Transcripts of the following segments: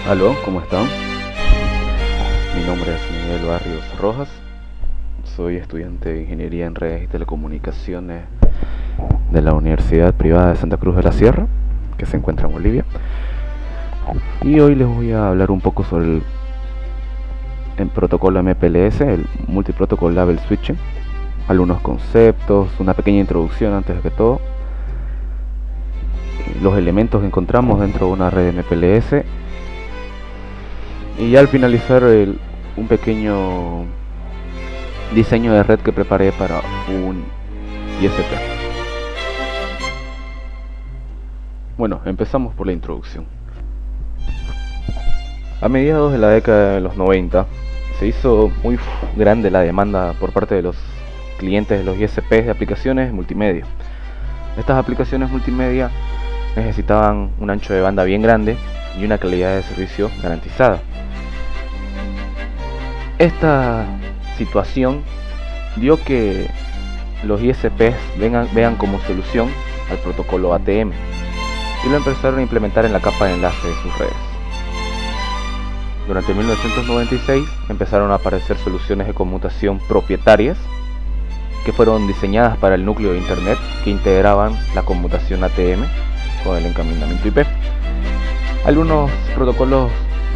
Aló, ¿cómo están? Mi nombre es Miguel Barrios Rojas. Soy estudiante de Ingeniería en Redes y Telecomunicaciones de la Universidad Privada de Santa Cruz de la Sierra, que se encuentra en Bolivia. Y hoy les voy a hablar un poco sobre el protocolo MPLS, el Multi-Protocol Label Switching. Algunos conceptos, una pequeña introducción antes de todo. Los elementos que encontramos dentro de una red MPLS. Y ya al finalizar un pequeño diseño de red que preparé para un ISP. Bueno, empezamos por la introducción. A mediados de la década de los 90 se hizo muy grande la demanda por parte de los clientes de los ISPs de aplicaciones multimedia. Estas aplicaciones multimedia necesitaban un ancho de banda bien grande y una calidad de servicio garantizada. Esta situación dio que los ISPs vean como solución al protocolo ATM y lo empezaron a implementar en la capa de enlace de sus redes. Durante 1996 empezaron a aparecer soluciones de conmutación propietarias que fueron diseñadas para el núcleo de Internet, que integraban la conmutación ATM con el encaminamiento IP. Algunos protocolos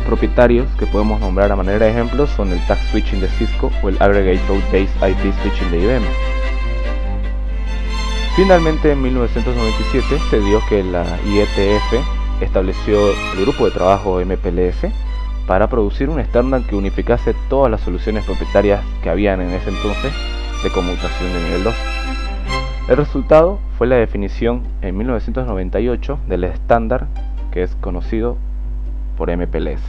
propietarios que podemos nombrar a manera de ejemplo son el Tag Switching de Cisco o el Aggregate Route Based IP Switching de IBM. Finalmente, en 1997 se dio que la IETF estableció el grupo de trabajo MPLS para producir un estándar que unificase todas las soluciones propietarias que habían en ese entonces de conmutación de nivel 2. El resultado fue la definición en 1998 del estándar que es conocido por MPLS.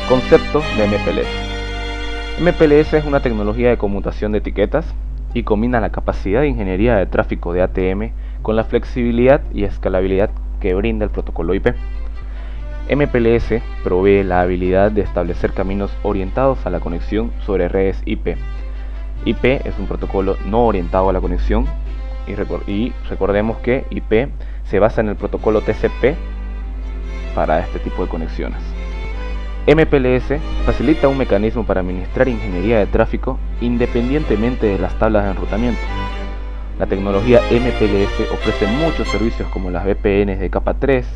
Concepto de MPLS. MPLS es una tecnología de conmutación de etiquetas y combina la capacidad de ingeniería de tráfico de ATM con la flexibilidad y escalabilidad que brinda el protocolo IP. MPLS provee la habilidad de establecer caminos orientados a la conexión sobre redes IP. IP es un protocolo no orientado a la conexión y recordemos que IP se basa en el protocolo TCP para este tipo de conexiones. MPLS facilita un mecanismo para administrar ingeniería de tráfico independientemente de las tablas de enrutamiento. La tecnología MPLS ofrece muchos servicios como las VPNs de capa 3,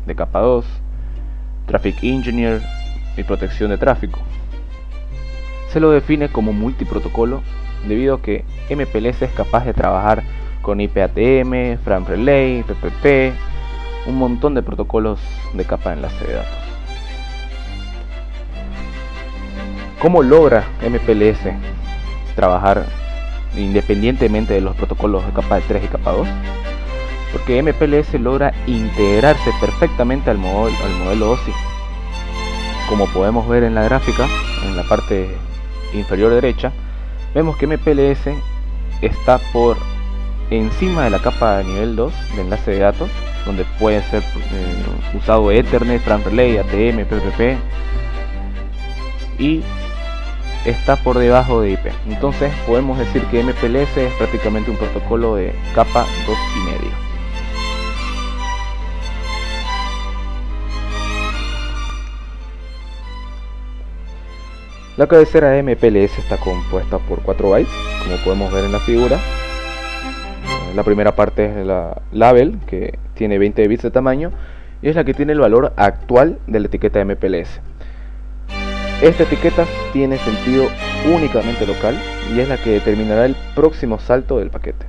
de capa 2, Traffic Engineer y protección de tráfico. Se lo define como multiprotocolo debido a que MPLS es capaz de trabajar con IP-ATM, Frame Relay, PPP, un montón de protocolos de capa de enlace de datos. ¿Cómo logra MPLS trabajar independientemente de los protocolos de capa de 3 y capa 2? Porque MPLS logra integrarse perfectamente al modelo OSI. Como podemos ver en la gráfica, en la parte inferior derecha, vemos que MPLS está por encima de la capa de nivel 2 de enlace de datos, donde puede ser usado Ethernet, Frame Relay, ATM, PPP, y está por debajo de IP. Entonces podemos decir que MPLS es prácticamente un protocolo de capa 2,5. La cabecera de MPLS está compuesta por 4 bytes, como podemos ver en la figura. La primera parte es la label, que tiene 20 bits de tamaño y es la que tiene el valor actual de la etiqueta de MPLS. Esta etiqueta tiene sentido únicamente local y es la que determinará el próximo salto del paquete.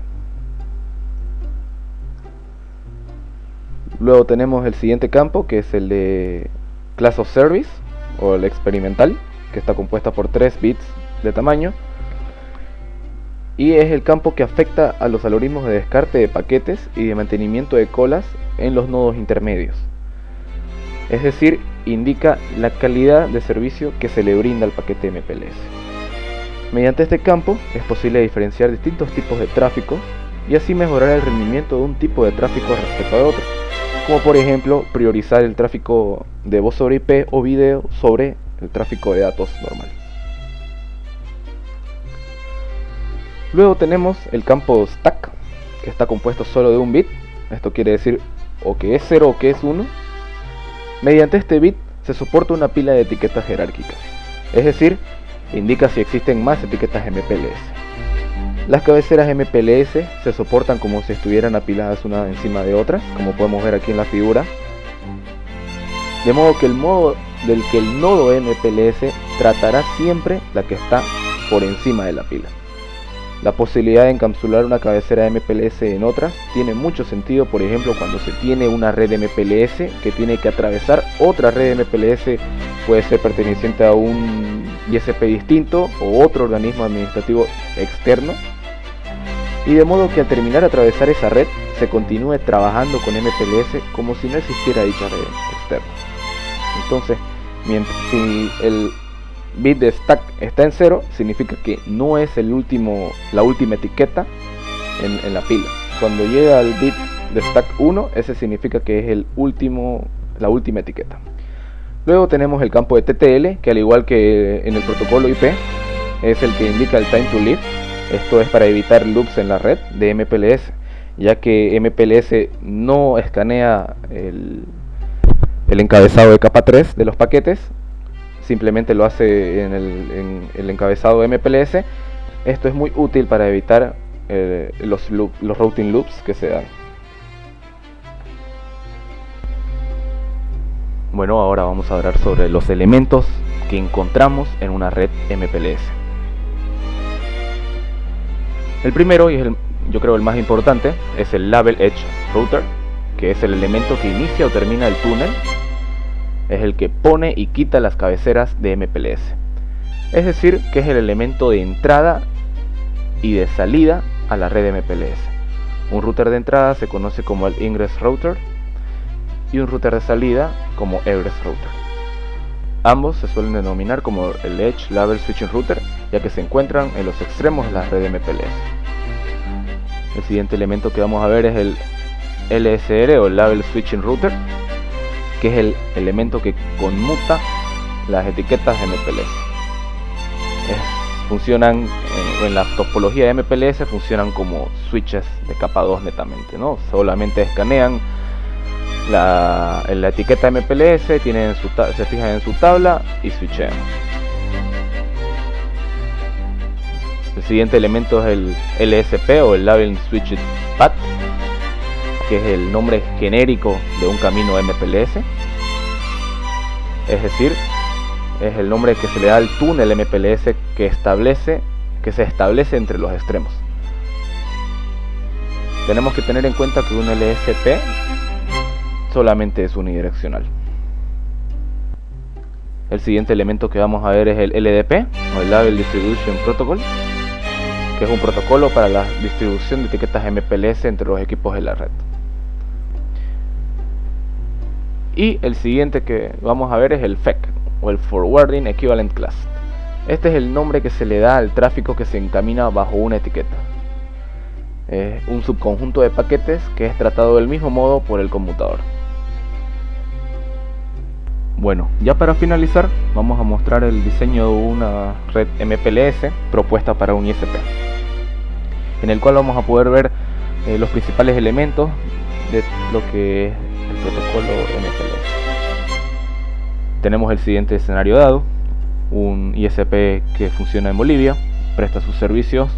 Luego tenemos el siguiente campo, que es el de Class of Service o el experimental, que está compuesta por 3 bits de tamaño y es el campo que afecta a los algoritmos de descarte de paquetes y de mantenimiento de colas en los nodos intermedios. Es decir, indica la calidad de servicio que se le brinda al paquete MPLS. Mediante este campo es posible diferenciar distintos tipos de tráfico y así mejorar el rendimiento de un tipo de tráfico respecto a otro, como por ejemplo priorizar el tráfico de voz sobre IP o video sobre el tráfico de datos normal. Luego tenemos el campo stack, que está compuesto solo de un bit. Esto quiere decir o que es 0 o que es 1. Mediante este bit se soporta una pila de etiquetas jerárquicas, es decir, indica si existen más etiquetas MPLS. Las cabeceras MPLS se soportan como si estuvieran apiladas una encima de otra, como podemos ver aquí en la figura, de modo que el nodo MPLS tratará siempre la que está por encima de la pila. La posibilidad de encapsular una cabecera MPLS en otras tiene mucho sentido, por ejemplo, cuando se tiene una red MPLS que tiene que atravesar otra red MPLS, puede ser perteneciente a un ISP distinto o otro organismo administrativo externo, y de modo que al terminar de atravesar esa red se continúe trabajando con MPLS como si no existiera dicha red externa. Entonces, si el bit de stack está en 0, significa que no es la última etiqueta en la pila. Cuando llega al bit de stack 1, ese significa que es la última etiqueta. Luego tenemos el campo de TTL, que al igual que en el protocolo IP, es el que indica el time to live. Esto es para evitar loops en la red de MPLS, ya que MPLS no escanea el encabezado de capa 3 de los paquetes, simplemente lo hace en el encabezado de MPLS. Esto es muy útil para evitar los routing loops que se dan. Bueno, ahora vamos a hablar sobre los elementos que encontramos en una red MPLS. El primero, y yo creo el más importante, es el Label Edge Router, que es el elemento que inicia o termina el túnel. Es el que pone y quita las cabeceras de MPLS. Es decir, que es el elemento de entrada y de salida a la red MPLS. Un router de entrada se conoce como el Ingress Router y un router de salida como Egress Router. Ambos se suelen denominar como el Edge Label Switching Router, ya que se encuentran en los extremos de la red MPLS. El siguiente elemento que vamos a ver es el LSR o Label Switching Router, que es el elemento que conmuta las etiquetas de MPLS. Funcionan en la topología de MPLS, funcionan como switches de capa 2 netamente, ¿no? Solamente escanean la etiqueta MPLS, se fijan en su tabla y switchean. El siguiente elemento es el LSP o el Label Switched Path, que es el nombre genérico de un camino MPLS, es decir, es el nombre que se le da al túnel MPLS que se establece entre los extremos. Tenemos que tener en cuenta que un LSP solamente es unidireccional. El siguiente elemento que vamos a ver es el LDP o el Label Distribution Protocol, que es un protocolo para la distribución de etiquetas MPLS entre los equipos de la red. Y el siguiente que vamos a ver es el FEC o el Forwarding Equivalent Class. Este es el nombre que se le da al tráfico que se encamina bajo una etiqueta. Es un subconjunto de paquetes que es tratado del mismo modo por el conmutador. Bueno, ya para finalizar vamos a mostrar el diseño de una red MPLS propuesta para un ISP, en el cual vamos a poder ver los principales elementos de lo que es el protocolo MPLS. Tenemos el siguiente escenario dado: un ISP que funciona en Bolivia, presta sus servicios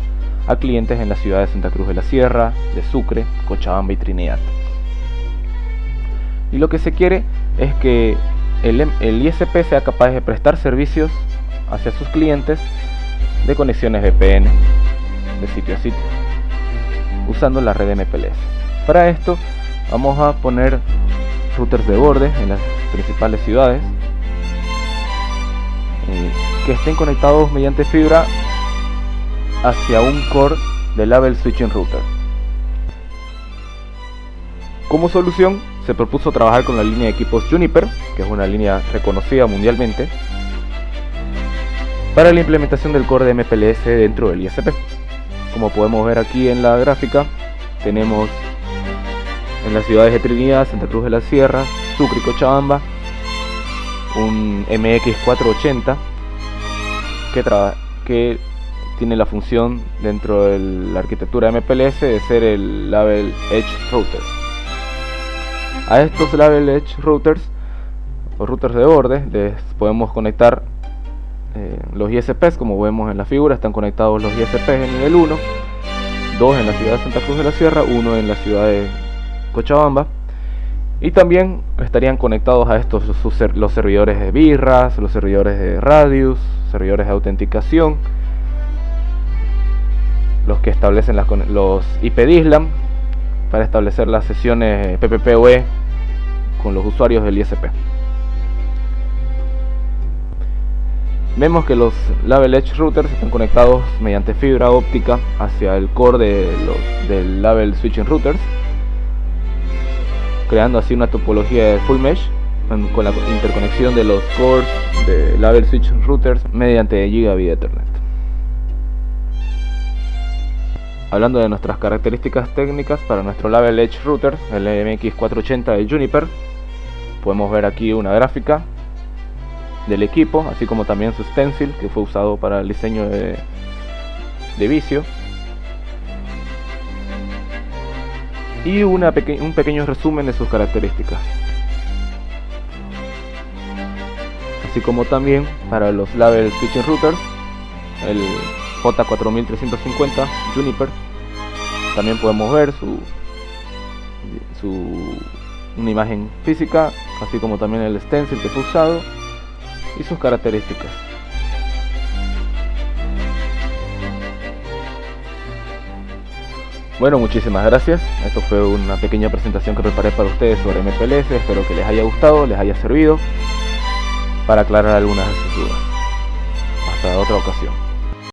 a clientes en las ciudades de Santa Cruz de la Sierra, de Sucre, Cochabamba y Trinidad. Y lo que se quiere es que el ISP sea capaz de prestar servicios hacia sus clientes de conexiones VPN de sitio a sitio, usando la red MPLS. Para esto vamos a poner routers de borde en las principales ciudades que estén conectados mediante fibra hacia un core de Label Switching Router. Como solución se propuso trabajar con la línea de equipos Juniper, que es una línea reconocida mundialmente, para la implementación del core de MPLS dentro del ISP. Como podemos ver aquí en la gráfica, tenemos en las ciudades de Trinidad, Santa Cruz de la Sierra, Sucre y Cochabamba un MX480 que tiene la función dentro de la arquitectura MPLS de ser el Label Edge Router. A estos Label Edge Routers o routers de borde les podemos conectar los ISPs. Como vemos en la figura, están conectados los ISPs en nivel 1, 2 en la ciudad de Santa Cruz de la Sierra, 1 en la ciudad de Cochabamba, y también estarían conectados a estos los servidores de birras, los servidores de radius, servidores de autenticación, los que establecen los IP de Islam para establecer las sesiones PPPoE con los usuarios del ISP. Vemos que los Label Edge routers están conectados mediante fibra óptica hacia el core del Label Switching routers, creando así una topología de full mesh con la interconexión de los cores de Label Switching routers mediante Gigabit Ethernet. Hablando de nuestras características técnicas para nuestro Label Edge router, el MX480 de Juniper, podemos ver aquí una gráfica del equipo, así como también su stencil que fue usado para el diseño de vicio, y un pequeño resumen de sus características, así como también para los Label Switching routers, el J4350 Juniper. También podemos ver una imagen física, así como también el stencil que fue usado y sus características. Bueno, muchísimas gracias. Esto fue una pequeña presentación que preparé para ustedes sobre MPLS. Espero que les haya gustado, les haya servido para aclarar algunas de sus dudas. Hasta otra ocasión.